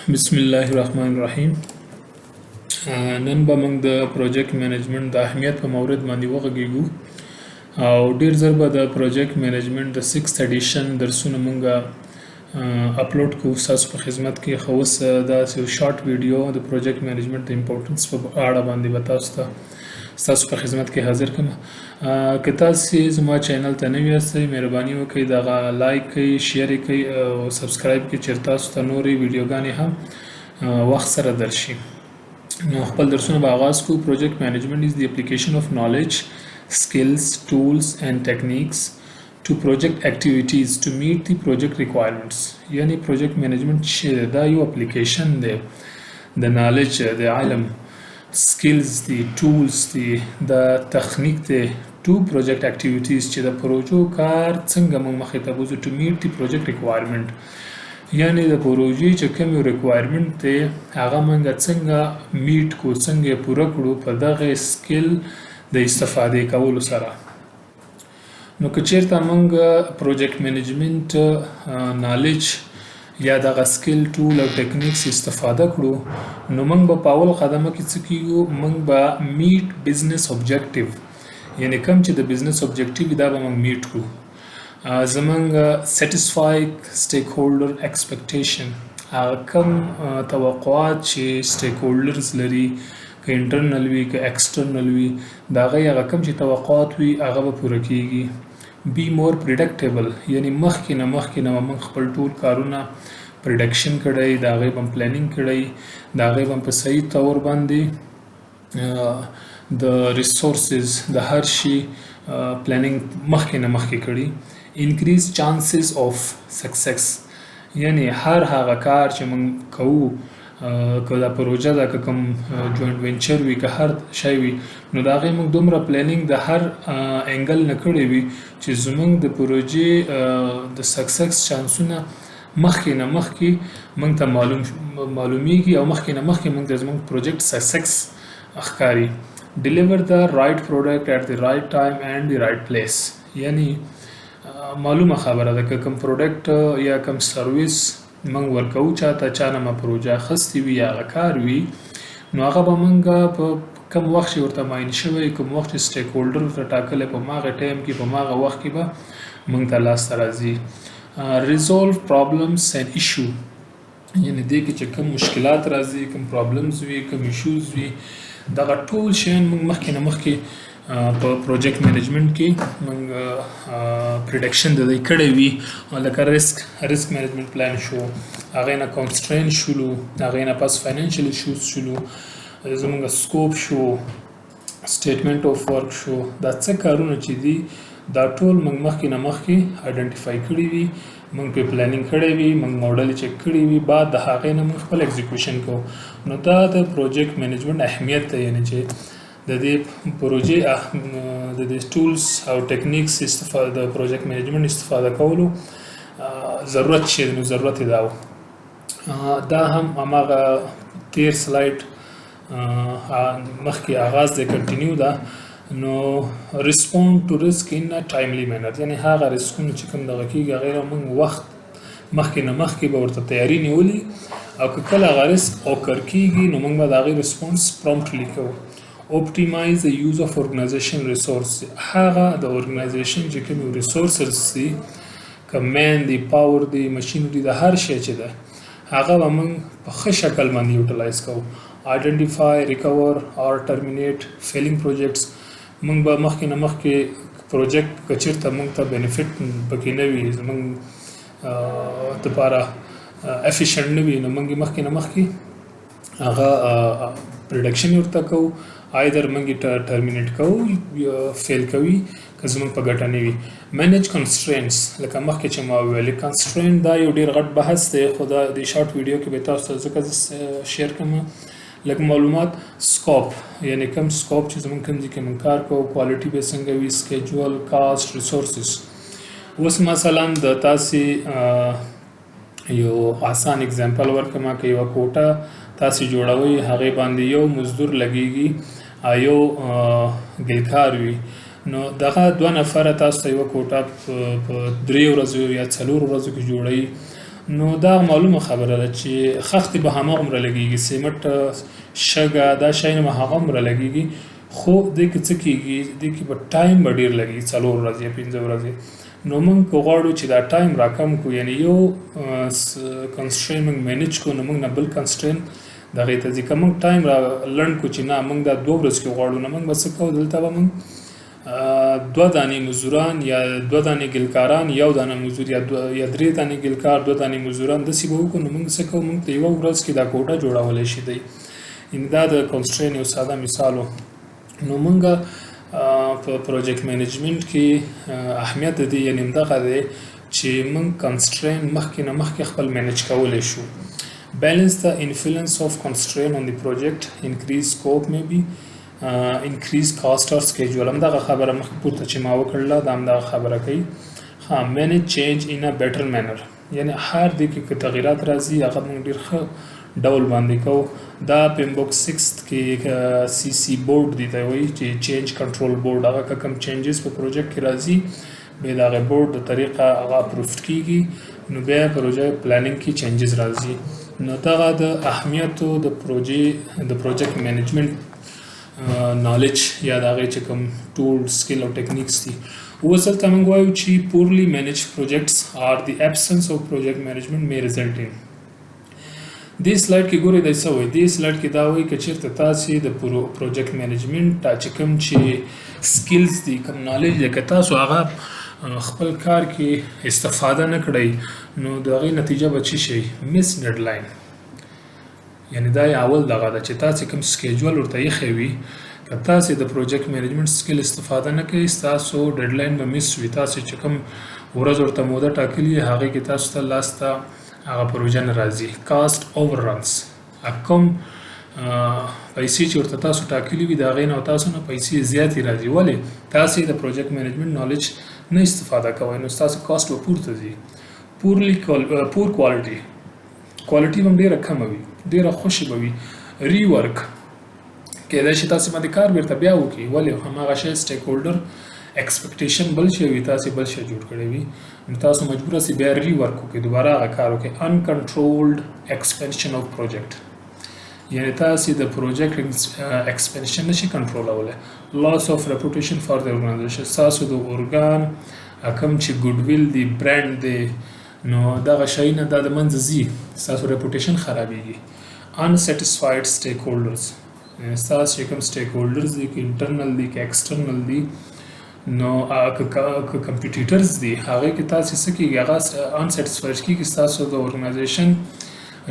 بسم الله الرحمن الرحیم. نن به موږ د پروجیکټ منیجمنت د اهمیت په مورد باندې وغږیږو او ډیر زر به د پروجیکټ منیجمنت د 6th ایډیشن درسونه موږ اپلوډ کوو تاسو په خدمت کې. خو اوس دا یو شارټ ویډیو د پروجیکټ منیجمنت د امپورټنس په اړه باندې به تاسو په خدمت کې حاضر کړم. که تاسو زما چینل ته نوی یاستئ مهرباني وکړئ دغه لایک کړئ، شیر کړئ او سبسکرایب کړئ چې تاسو ته نورې ویډیوګانې هم وخت سره درشي. نو خپل درسونه به آغاز کوو. پروجیکټ منیجمنت is the application of knowledge, skills, tools and techniques to project activities to meet the project requirements. یعنی پروجیکټ منیجمنت چې دا یو اپلیکیشن دی د نالج، د علم، skills دی، tools دی، د تخنیک دی to project activities چې د پروژو کار څنګه موږ مخې ته بوځو to meet the project requirement. یعنی د پروژې چې کوم ریکوایرمنت دی هغه موږ څنګه میټ کو، څنګه پوره کړو په دغه سکل د استفادې کولو سره. نو که چیرته موږ پروجیکټ منیجمنت نالج یا دغه سکل ټول او ټیکنیکس استفاده کړو نو موږ به په اول قدمه کې څه کیږو، موږ به میټ بزنس اوبجیکټیو، یعنی کوم چې د بزنس اوبجیکټیو دا به موږ میټ کړو. زمونږ سیټسفای سټیک هولډر ایکسپیکټیشن، هغه کوم توقعات چې سټیک هولډرز لري، که انټرنل وي که ایکسټرنل وي، د هغه کوم چې توقعات وي هغه به پوره کیږي. بی مور پریډکټیبل، یعنی مخکې نه موږ خپل ټول کارونه پریډکشن کړی، د هغې به پلانینګ کړی، د هغې به په صحیح طور باندې د ریسورسز د هر شي پلانینګ مخکې کړي. increase chances of success، یعنی هر هغه کار چې موږ کوو، که دا پروژه ده، که کوم جوینټ وینچر وي، که هر شی وي، نو د هغې موږ دومره پلانینګ د هر انګل نه کړی وي چې زموږ د پروژې د سکسس چانسونه مخکې موږ ته معلومیږي او مخکې موږ ته زموږ پروجیکټ سکسس ښکاري. deliver the right product at the right time and the right place، یعنی معلومه خبره ده که کوم پروډکټ یا کوم سرویس موږ ورکوو چاته، چا نه ما پروژه اخیستې وي یا هغه کار وي، نو هغه به موږ په کوم وخت چې ورته معین شوی، کوم وخت چې سټیک هولډر ورته ټاکلی، په هماغه ټایم کې په هماغه وخت کې به موږ ته لاسته راځي. resolve problems and issue، یعنی دې کې چې کوم مشکلات راځي، کوم پرابلمز وي، کوم ایشوز وي، دغه ټول شیان موږ مخکې په پروجیکټ منیجمنت کې موږ پریډکشن د دې کړی وي، لکه ریسک منیجمنت پلان شو، هغې نه کنسټرین شولو، هغې نه پس فاینانشل ایشوز شولو، زموږ سکوپ شو، سټیټمنټ آف ورک شو. دا څه کارونه چې دي دا ټول موږ مخکې آیډنټیفای کړي وي، موږ په پلانینګ کړی وي، موږ موډل چک کړی وي، بعد د هغې نه موږ خپل ایگزیکیوشن کوو. نو دا د پروجیکټ منیجمنت اهمیت دی، یعنی چې د دې پروژې د دې ټولز او ټیکنیکس استفاده د پروجیکټ منیجمنت استفاده کولو ضرورت چې نو ضرورت دا و. دا هم هماغه تیر سلایډ مخکې آغاز دی، کنټینیو ده. نو ریسپونډ ټو ریسک ان ا ټایملی مینر، یعنی هغه ریسکونه چې کوم دغه کېږي هغې نه موږ وخت مخکې به ورته تیاري نیولي، او که کله هغه ریسک اوکر کېږي نو موږ به د هغې رسپونس پرومپټلی کوو. optimize the use of organization resource، هغه د ارګنایزیشن چې کوم ریسورسز دي، کمین دی، پاور دی، ماشینری د هر شی چې ده هغه به موږ په ښه شکل باندې یوټیلایز کوو. identify recover or terminate failing projects، موږ به مخکې پروجیکټ که چېرته موږ ته بینیفټ پکې نه وي، زموږ دپاره افیشنټ نه وي، نو موږ مخکې هغه پریډکشن ورته کوو، ایدر موږ ټرمینیټ کوو، فیل کوي که زموږ په ګټه نه وي. مینیج کنسټرینټس، لکه مخکې چې ما ویلې کنسټرینټ دا یو ډېر غټ بحث دی، خو دا د شارټ ویډیو کې به تاسو ته ځکه شیر کوم لکه معلومات. سکوپ، یعنی کوم سکوپ چې زموږ کوم ځای کې موږ کار کوو، کوالټي به څنګه وي، سکیجول، کاسټ، ریسورسز. اوس مثلا د تاسې یو آسان اگزامپل ورکوم، که یوه کوټه تاسې جوړوئ، هغې باندې یو مزدور لګیږي، یو ګلکار وي، نو دغه 2 نفره تاسو ته یوه کوټه په 3 ورځو یا 4 ورځو کې جوړوي، نو دا معلومه خبره ده چې خښتې به هماغومره لګېږي، سیمټ شګه دا شیان به هغومره لګېږي، خو دې کې څه کېږي، دې کې به ټایم به ډېر لګېږي، 4 ورځې یا 5 ورځې. نو موږ که غواړو چې دا ټایم راکم کړو، یعنې یو کنسټرین موږ مینیج کړو، نو موږ نه بل کنسټرین دغې ته ځي. که موږ ټایم را لنډ کړو چې نه موږ دا 2 ورځې کې غواړو، نو موږ به څه کوو، دلته به موږ 2 دانې مزدوران یا 2 دانې ګلکاران، 1 دانه مزدور یا 3 دانې ګلکار، 2 دانې مزدوران داسې به وکړو. نو موږ څه کوو، موږ ته 1 ورځ کې دا کوټه جوړولی شي دی. یعنې دا د کنسټرین یو ساده مثال و. نو موږ په پروجیکټ منیجمنت کې اهمیت د دې یعنې همدغه دی چې موږ کنسټرین مخکې نه مخکې خپل مینیج کولی شو. Balance the influence of constraint on the project, increase scope maybe, increase cost or schedule. همدغه خبره مخکې پورته چې ما وکړله دا همدغه خبره کوي. manage change in a better manner. یعنې هر دې کې که تغیرات راځي هغه موږ ډېر ښه ډول باندې کوو. دا په انبوکس 6 کې سی سی بورډ دی ته وایي چې چینج کنټرول بورډ، هغه که کوم چینجز په پروجیکټ کې راځي بیا د هغې بورډ د طریقه هغه اپروف کېږي، نو بیا پروژه پلانینګ کې چینجز راځي. نو دغه د اهمیتو د پروجیکټ منیجمنت نالج یا د هغې چې کوم ټول سکل او ټیکنیکس دي. اوس دلته موږ وایو چې پورلی مینیج پروجیکټس آر د ایبسنس آف پروجیکټ منیجمنت may result in. دې سلایډ کې ګورئ دا څه وایي، دې سلایډ کې دا وایي که چېرته تاسې د پروجیکټ منیجمنت چې کوم چې سکلز دي، کوم نالج دی، که تاسو هغه خپل کار کې استفاده نه کړئ، نو د هغې نتیجه به څه شي، مس ډیډلاین. یعنې دا یې اول دغه ده چې تاسې کوم سکیجول ورته ایښی وي، که تاسې د پروجیکټ منیجمنت سکل استفاده نه کوئ، ستاسو ډیډلاین به مس وي. تاسې چې کوم ورځ ورته موده ټاکلي وي هغې کې تاسو ته لاسته هغه پروژه نه راځي. کاسټ اوور رنس، کوم پیسې چې ورته تاسو ټاکلي وي د هغې نه تاسو نه پیسې زیاتې راځي. ولې؟ تاسې د پروجیکټ منیجمنټ نالج نه استفاده کوئ، نو ستاسو کاسټ به پورته ځي. پور کوالټي به هم ډېره کمه وي، ډېره خوشې به وي. ری ورک کېدای شي تاسې باندې کار بیرته بیا وکړي، ولې؟ هماغه شی سټیک هولډر ایکسپیکټیشن بل شی وي، تاسې بل شی جوړ کړی وي، نو تاسو مجبوره سئ بیا ری ورک وکړئ، دوباره هغه کار وکړئ. انکنټرولډ ایکسپنشن آف پروجیکټ، یعنې تاسې د پروجیکټ ایکسپنشن نشي کنټرولولی. لاس آف ریپوټیشن فار د ارګنایزیشن، ستاسو د ارګان کوم چې ګوډ ویل دی، برانډ دی، نو دغه شیونه دا د منځه ځي، ستاسو ریپوټیشن خرابېږي. انسیټسفاید سټیک هولډرز، ستاسو چې کوم سټیک هولډرز دي، که انټرنل دي که ایکسټرنل دي، نو که کمپیټیټرز دي هغې کې تاسې څه کېږي، هغه انسیټسفاید کېږي، ستاسو د ارګنایزیشن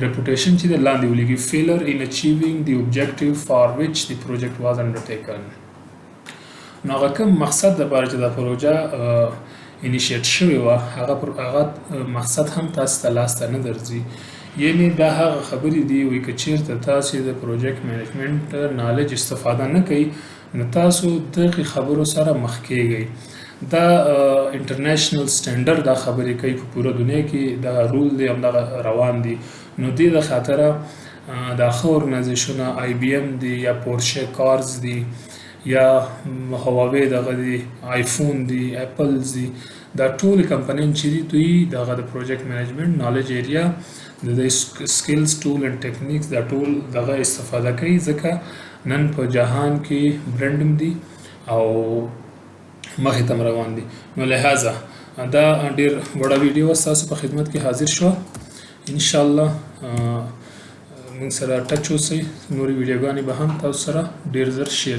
reputation چې د لاندې ولګي. failure in achieving the objective for which the project was undertaken. نو هغه کوم مقصد لپاره چې دا پروژه انیشیټ شوې وه هغه مقصد هم تاسو ته لاسته نه درځي. یعنې دا هغه خبرې دي وایي که چېرته تاسې د پروجیکټ منیجمنټ نالج استفاده نه کوئ، نو تاسو دغې خبرو سره مخ کېږئ. دا انټرنیشنل سټینډرډ دا خبرې کوي، په پوره دنیا کې دا رول دی، همدغه روان دي. نو دې د خاطره دا ښه ارګنایزیشنونه آی بي ایم دي یا پورشه کارز دي یا هواوی دغه دی، آیفون دی، اپلز دي، دا ټولې کمپنیان چې دي دوی دغه د پروجیکټ منیجمنټ نالج ایریا د سکلز ټول اینډ ټیکنیکس دا ټول دغه استفاده کوي، ځکه نن په جهان کې برانډ هم دي او مخې ته روان دي. نو لہذا دا ډېر وړه ویډیو ستاسو په خدمت کې حاضر شوه. انشاءالله موږ سره ټچ اوسئ، نورې ویډیوګانې به هم تاسو سره ډېر زر شیر شي.